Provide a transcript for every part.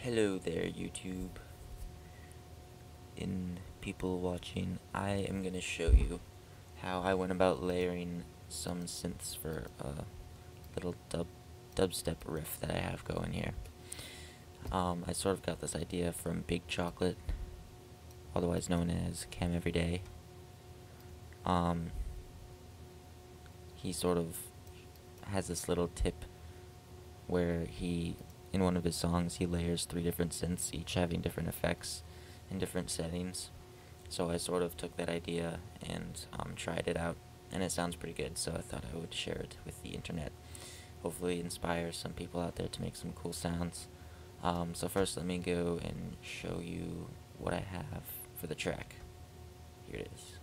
Hello there, YouTube and people watching. I am going to show you how I went about layering some synths for a little dubstep riff that I have going here. I sort of got this idea from Big Chocolate, otherwise known as Cam Everyday. He sort of has this little tip where in one of his songs, he layers 3 different synths, each having different effects in different settings. So I sort of took that idea and tried it out, and it sounds pretty good, so I thought I would share it with the internet. Hopefully inspire some people out there to make some cool sounds. So first let me go and show you what I have for the track. Here it is.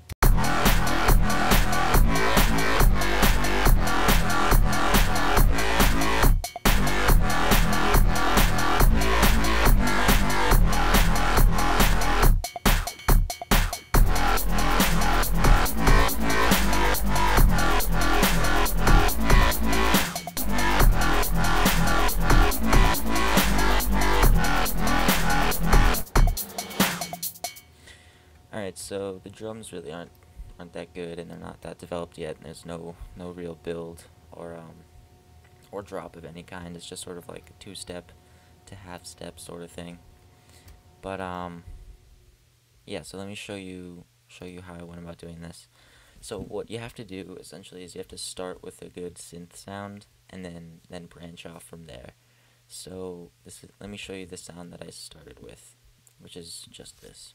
Alright, so the drums really aren't that good, and they're not that developed yet. There's no real build or drop of any kind. It's just sort of like a 2-step to half-step sort of thing. But yeah, so let me show you how I went about doing this. So what you have to do essentially is you have to start with a good synth sound and then branch off from there. So let me show you the sound that I started with, which is just this.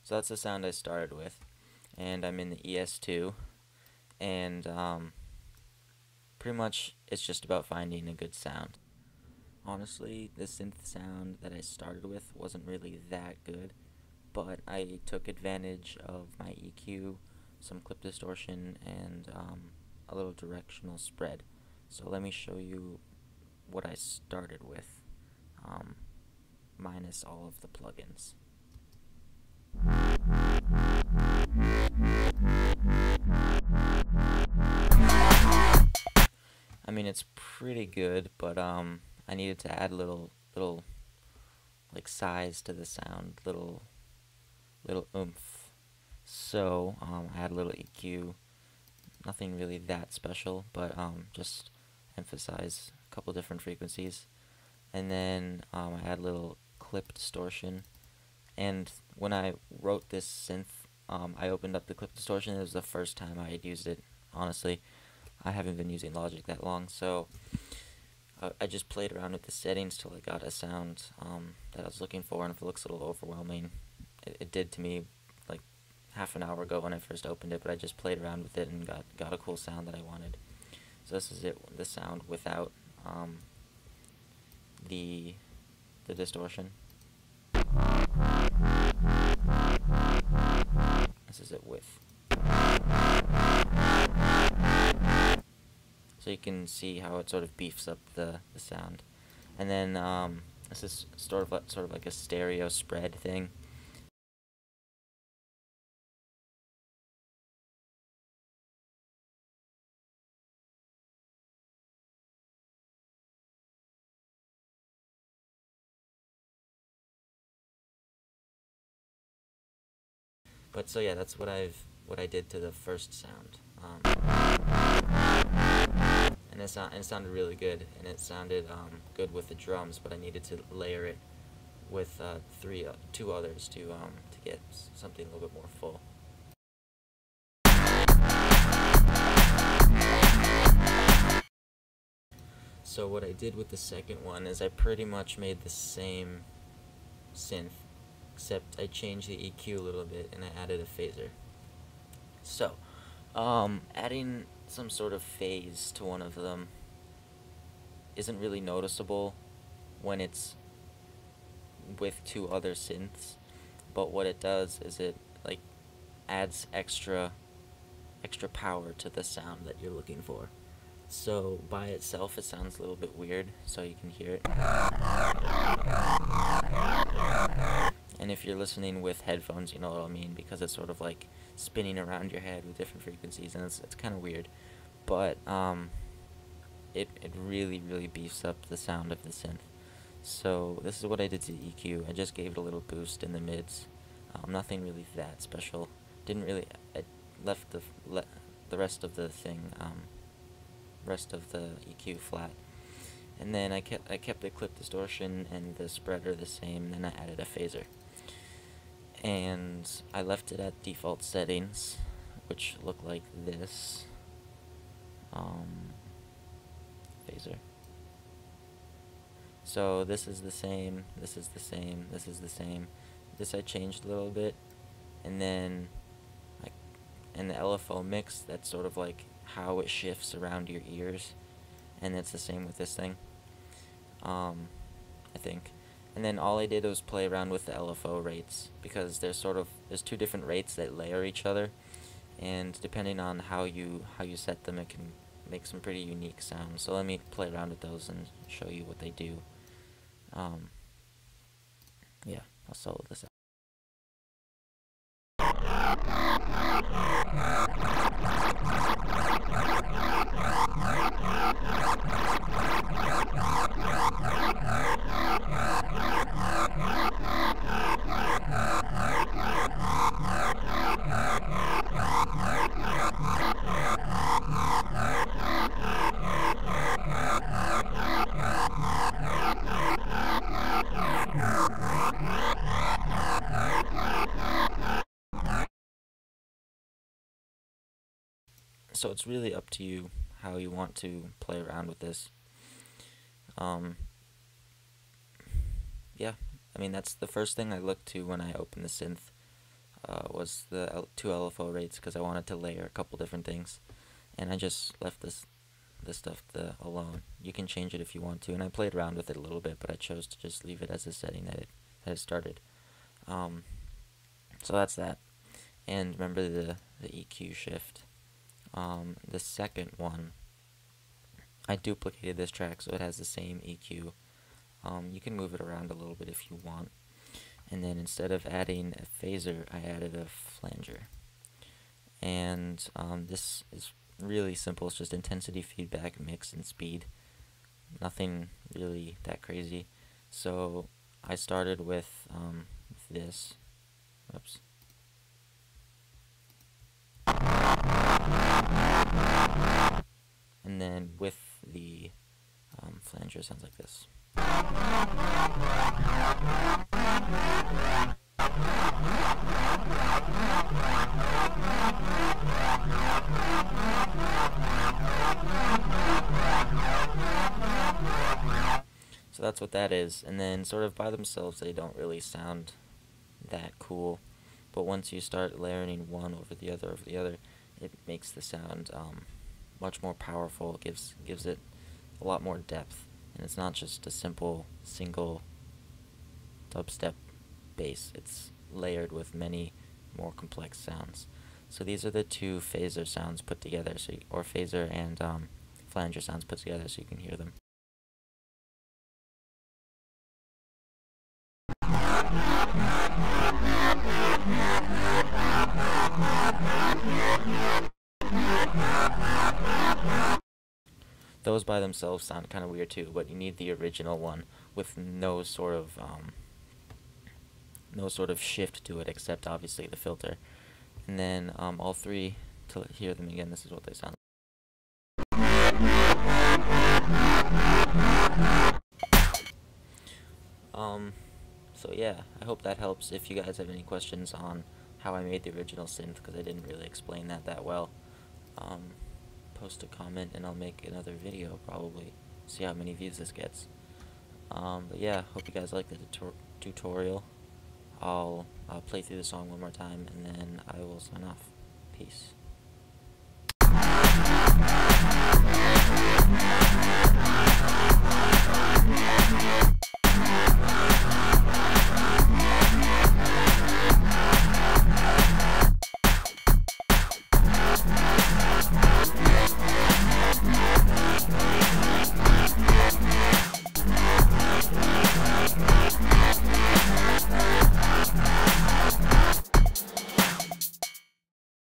So that's the sound I started with, and I'm in the ES2, and pretty much it's just about finding a good sound. Honestly, the synth sound that I started with wasn't really that good, but I took advantage of my EQ, some clip distortion, and a little directional spread. So let me show you what I started with, minus all of the plugins. I mean, it's pretty good, but I needed to add little like size to the sound, little oomph. So I had a little EQ, nothing really that special, but just emphasize a couple different frequencies, and then I had a little clip distortion. And when I wrote this synth, I opened up the clip distortion. It was the first time I had used it. Honestly, I haven't been using Logic that long, so I just played around with the settings till I got a sound that I was looking for. And if it looks a little overwhelming, it did to me like half an hour ago when I first opened it. But I just played around with it and got a cool sound that I wanted. So this is it, the sound without the distortion. This is it with. So you can see how it sort of beefs up the sound. And then this is sort of like a stereo spread thing. But so yeah, that's what I did to the first sound. And it sounded really good, and it sounded good with the drums, but I needed to layer it with 2 others to get something a little bit more full. So what I did with the second one is I pretty much made the same synth, except I changed the EQ a little bit and I added a phaser. So, adding some sort of phase to one of them isn't really noticeable when it's with 2 other synths, but what it does is it like adds extra power to the sound that you're looking for. So by itself it sounds a little bit weird, so you can hear it. And if you're listening with headphones, you know what I mean, because it's sort of like spinning around your head with different frequencies, and it's kind of weird. But it really, really beefs up the sound of the synth. So this is what I did to the EQ. I just gave it a little boost in the mids. Nothing really that special. Didn't really. I left the rest of the thing, rest of the EQ flat. And then I kept the clip distortion and the spreader the same. Then I added a phaser. And I left it at default settings, which look like this. Phaser. So this is the same, this is the same, this is the same. This I changed a little bit, and then in the LFO mix, that's sort of like how it shifts around your ears, and it's the same with this thing, I think. And then all I did was play around with the LFO rates, because there's two different rates that layer each other, and depending on how you set them, it can make some pretty unique sounds. So let me play around with those and show you what they do. Yeah, I'll solo this out. So it's really up to you how you want to play around with this. Yeah, I mean, that's the first thing I looked to when I opened the synth, was the two LFO rates, because I wanted to layer a couple different things, and I just left this stuff alone. You can change it if you want to, and I played around with it a little bit, but I chose to just leave it as a setting that it started. So that's that. And remember the EQ shift. The second one, I duplicated this track so it has the same EQ. You can move it around a little bit if you want. And then instead of adding a phaser, I added a flanger. And this is really simple. It's just intensity, feedback, mix, and speed. Nothing really that crazy. So I started with this. Oops. And then with the flanger, sounds like this. So that's what that is, and then sort of by themselves they don't really sound that cool, but once you start layering one over the other, it makes the sound much more powerful. It gives it a lot more depth, and it's not just a simple single dubstep bass. It's layered with many more complex sounds. So these are the two phaser sounds put together, or phaser and flanger sounds put together, so you can hear them. Those by themselves sound kind of weird too, but you need the original one with no sort of shift to it, except obviously the filter. And then all three, to hear them again, this is what they sound like. So yeah, I hope that helps. If you guys have any questions on how I made the original synth, because I didn't really explain that well, post a comment and I'll make another video, probably. See how many views this gets. But yeah, hope you guys like the tutorial. I'll play through the song one more time, and then I will sign off. Peace.